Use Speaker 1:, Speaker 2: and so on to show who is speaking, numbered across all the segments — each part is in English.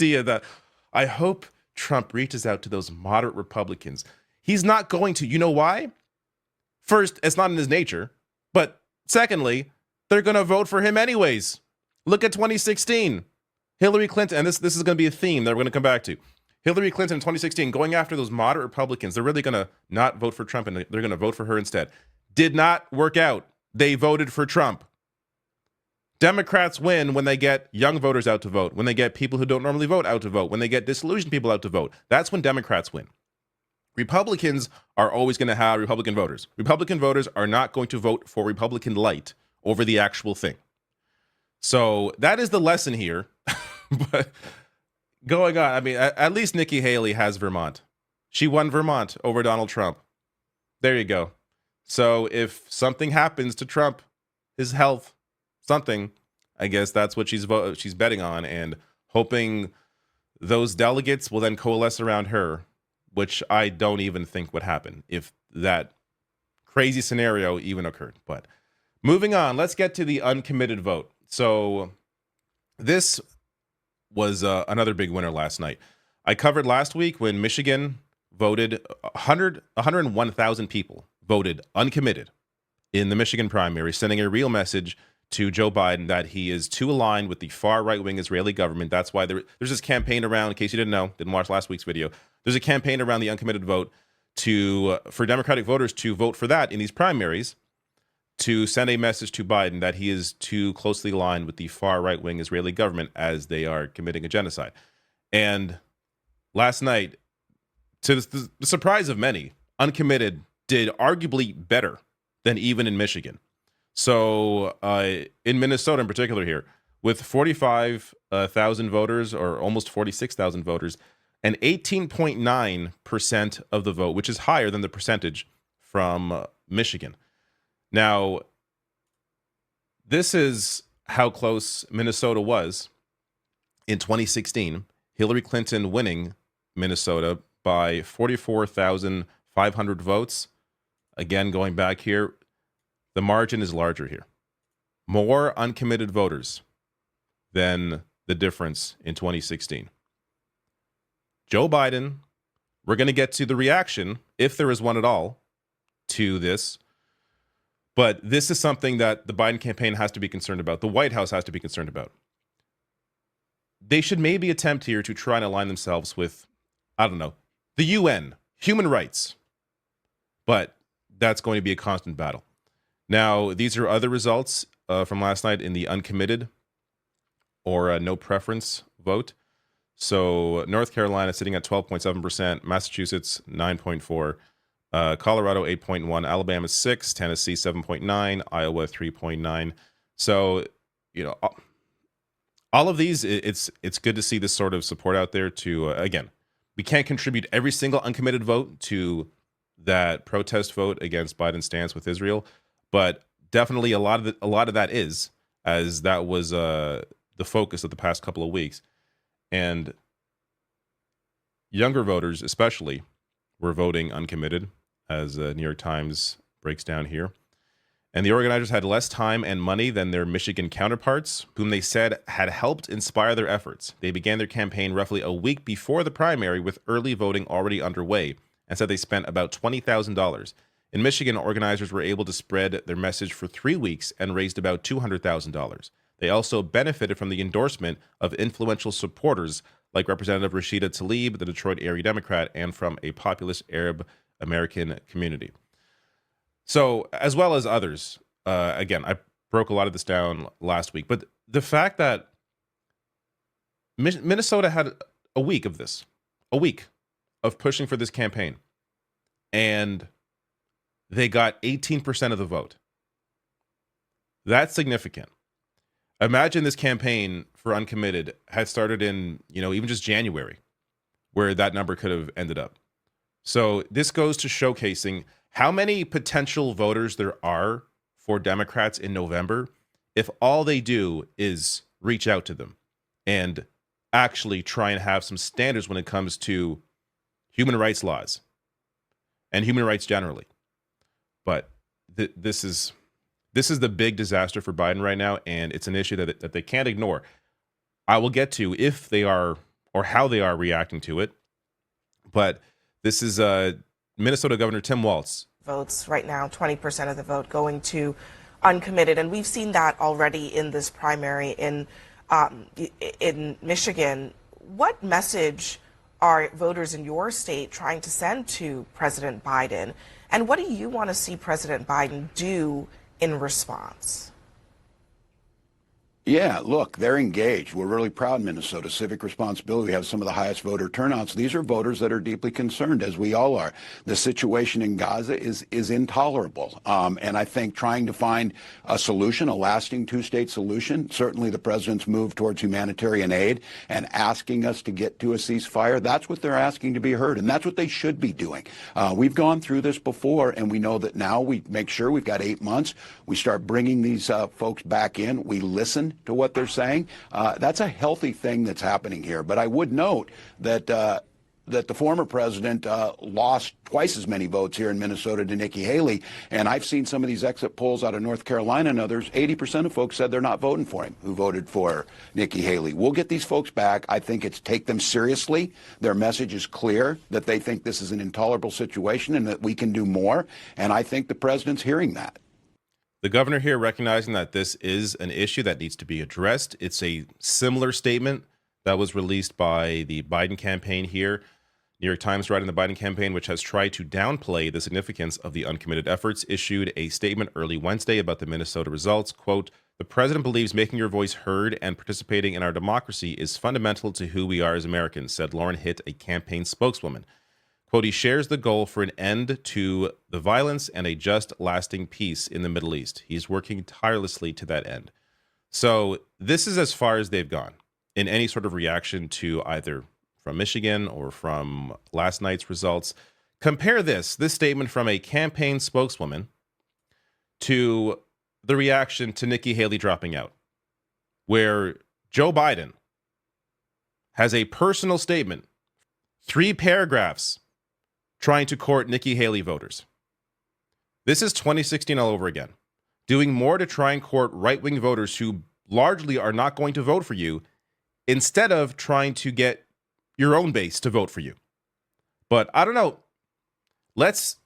Speaker 1: idea that I hope Trump reaches out to those moderate Republicans. He's not going to. You know why? First, it's not in his nature. But secondly, they're going to vote for him anyways. Look at 2016. Hillary Clinton, and this is going to be a theme that we're going to come back to. Hillary Clinton in 2016 going after those moderate Republicans. They're really going to not vote for Trump, and they're going to vote for her instead. Did not work out. They voted for Trump. Democrats win when they get young voters out to vote, when they get people who don't normally vote out to vote, when they get disillusioned people out to vote. That's when Democrats win. Republicans are always going to have Republican voters. Republican voters are not going to vote for Republican light over the actual thing. So that is the lesson here. But going on, I mean, at least Nikki Haley has Vermont. She won Vermont over Donald Trump. There you go. So if something happens to Trump, his health, something, I guess that's what she's betting on, and hoping those delegates will then coalesce around her, which I don't even think would happen if that crazy scenario even occurred. But moving on, let's get to the uncommitted vote. So this was another big winner last night. I covered last week when Michigan voted 101,000 people voted uncommitted in the Michigan primary, sending a real message to Joe Biden that he is too aligned with the far right-wing Israeli government. That's why there's this campaign around, in case you didn't watch last week's video, there's a campaign around the uncommitted vote for Democratic voters to vote for that in these primaries, to send a message to Biden that he is too closely aligned with the far right-wing Israeli government as they are committing a genocide. And last night, to the surprise of many, uncommitted did arguably better than even in Michigan. So in Minnesota in particular here, with 45,000 voters, or almost 46,000 voters, and 18.9% of the vote, which is higher than the percentage from Michigan. Now, this is how close Minnesota was in 2016. Hillary Clinton winning Minnesota by 44,500 votes. Again, going back here, the margin is larger here. More uncommitted voters than the difference in 2016. Joe Biden, we're going to get to the reaction, if there is one at all, to this. But this is something that the Biden campaign has to be concerned about. The White House has to be concerned about. They should maybe attempt here to try and align themselves with, I don't know, the UN, human rights. But that's going to be a constant battle. Now, these are other results from last night in the uncommitted or no preference vote. So North Carolina sitting at 12.7%, Massachusetts 9.4%, Colorado 8.1%, Alabama 6%, Tennessee 7.9%, Iowa 3.9%. So, you know, all of these, it's good to see this sort of support out there to, again, we can't contribute every single uncommitted vote to that protest vote against Biden's stance with Israel, but definitely a lot of that is, as that was the focus of the past couple of weeks. And younger voters especially were voting uncommitted, as New York Times breaks down here. And the organizers had less time and money than their Michigan counterparts, whom they said had helped inspire their efforts. They began their campaign roughly a week before the primary, with early voting already underway, and said they spent about $20,000. In Michigan, organizers were able to spread their message for 3 weeks and raised about $200,000. They also benefited from the endorsement of influential supporters like Representative Rashida Tlaib, the Detroit area Democrat, and from a populist Arab American community. So, as well as others, again, I broke a lot of this down last week, but the fact that Minnesota had a week of this, a week of pushing for this campaign, and they got 18% of the vote. That's significant. Imagine this campaign for Uncommitted had started in, even just January, where that number could have ended up. So this goes to showcasing how many potential voters there are for Democrats in November if all they do is reach out to them and actually try and have some standards when it comes to human rights laws and human rights generally. But this is the big disaster for Biden right now, and it's an issue that they can't ignore. I will get to if they are or how they are reacting to it. But this is Minnesota Governor Tim Walz.
Speaker 2: Votes right now, 20% of the vote going to Uncommitted, and we've seen that already in this primary in Michigan. What message are voters in your state trying to send to President Biden, and what do you want to see President Biden do in response?
Speaker 3: Yeah, look, they're engaged. We're really proud in Minnesota. Civic responsibility. We have some of the highest voter turnouts. These are voters that are deeply concerned, as we all are. The situation in Gaza is intolerable. And I think trying to find a solution, a lasting two-state solution, certainly the president's move towards humanitarian aid and asking us to get to a ceasefire, that's what they're asking to be heard. And that's what they should be doing. We've gone through this before, and we know that now we make sure we've got 8 months. We start bringing these folks back in. We listen to what they're saying. That's a healthy thing that's happening here. But I would note that that the former president lost twice as many votes here in Minnesota to Nikki Haley. And I've seen some of these exit polls out of North Carolina and others. 80% of folks said they're not voting for him who voted for Nikki Haley. We'll get these folks back. I think it's take them seriously. Their message is clear that they think this is an intolerable situation and that we can do more. And I think the president's hearing that.
Speaker 1: The governor here recognizing that this is an issue that needs to be addressed. It's a similar statement that was released by the Biden campaign here. New York Times, writing the Biden campaign, which has tried to downplay the significance of the uncommitted efforts, issued a statement early Wednesday about the Minnesota results. Quote, "The president believes making your voice heard and participating in our democracy is fundamental to who we are as Americans," said Lauren Hitt, a campaign spokeswoman. Quote, "He shares the goal for an end to the violence and a just, lasting peace in the Middle East. He's working tirelessly to that end." So this is as far as they've gone in any sort of reaction to either from Michigan or from last night's results. Compare this statement from a campaign spokeswoman to the reaction to Nikki Haley dropping out, where Joe Biden has a personal statement, 3 paragraphs, trying to court Nikki Haley voters. This is 2016 all over again, doing more to try and court right-wing voters who largely are not going to vote for you instead of trying to get your own base to vote for you. But I don't know. Let's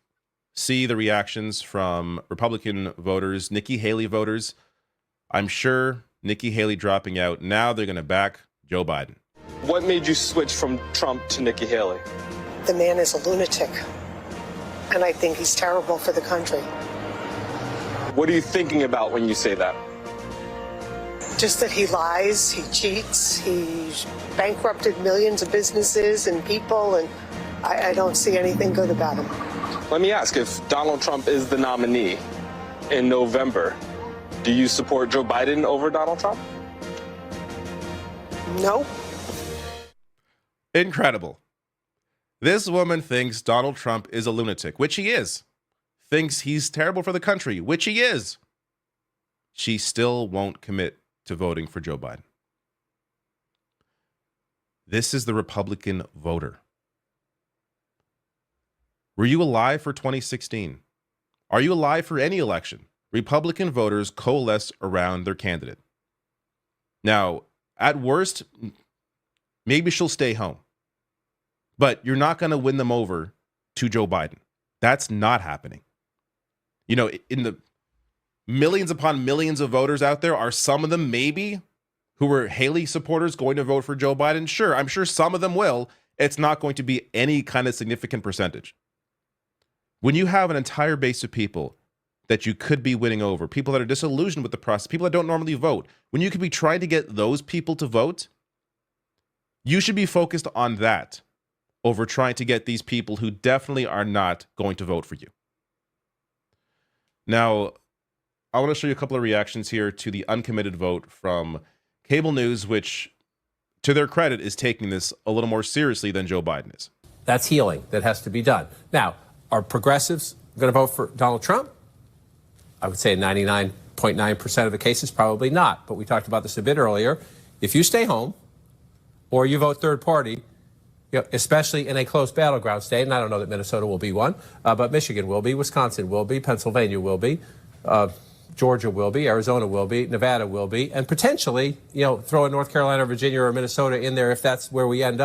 Speaker 1: see the reactions from Republican voters, Nikki Haley voters. I'm sure Nikki Haley dropping out, now they're going to back Joe Biden.
Speaker 4: What made you switch from Trump to Nikki Haley?
Speaker 5: The man is a lunatic, and I think he's terrible for the country.
Speaker 4: What are you thinking about when you say that?
Speaker 5: Just that he lies, he cheats, he's bankrupted millions of businesses and people, and I don't see anything good about him.
Speaker 4: Let me ask, if Donald Trump is the nominee in November, do you support Joe Biden over Donald Trump?
Speaker 5: No.
Speaker 1: Incredible. This woman thinks Donald Trump is a lunatic, which he is. Thinks he's terrible for the country, which he is. She still won't commit to voting for Joe Biden. This is the Republican voter. Were you alive for 2016? Are you alive for any election? Republican voters coalesce around their candidate. Now, at worst, maybe she'll stay home. But you're not going to win them over to Joe Biden. That's not happening. You know, in the millions upon millions of voters out there, are some of them maybe who were Haley supporters going to vote for Joe Biden? Sure, I'm sure some of them will. It's not going to be any kind of significant percentage. When you have an entire base of people that you could be winning over, people that are disillusioned with the process, people that don't normally vote, when you could be trying to get those people to vote, you should be focused on that over trying to get these people who definitely are not going to vote for you. Now, I want to show you a couple of reactions here to the uncommitted vote from cable news, which, to their credit, is taking this a little more seriously than Joe Biden is.
Speaker 6: That's healing that has to be done. Now, are progressives going to vote for Donald Trump? I would say 99.9% of the cases, probably not. But we talked about this a bit earlier. If you stay home or you vote third party, you know, especially in a close battleground state, and I don't know that Minnesota will be one, but Michigan will be, Wisconsin will be, Pennsylvania will be, Georgia will be, Arizona will be, Nevada will be, and potentially, throw a North Carolina, Virginia, or Minnesota in there if that's where we end up.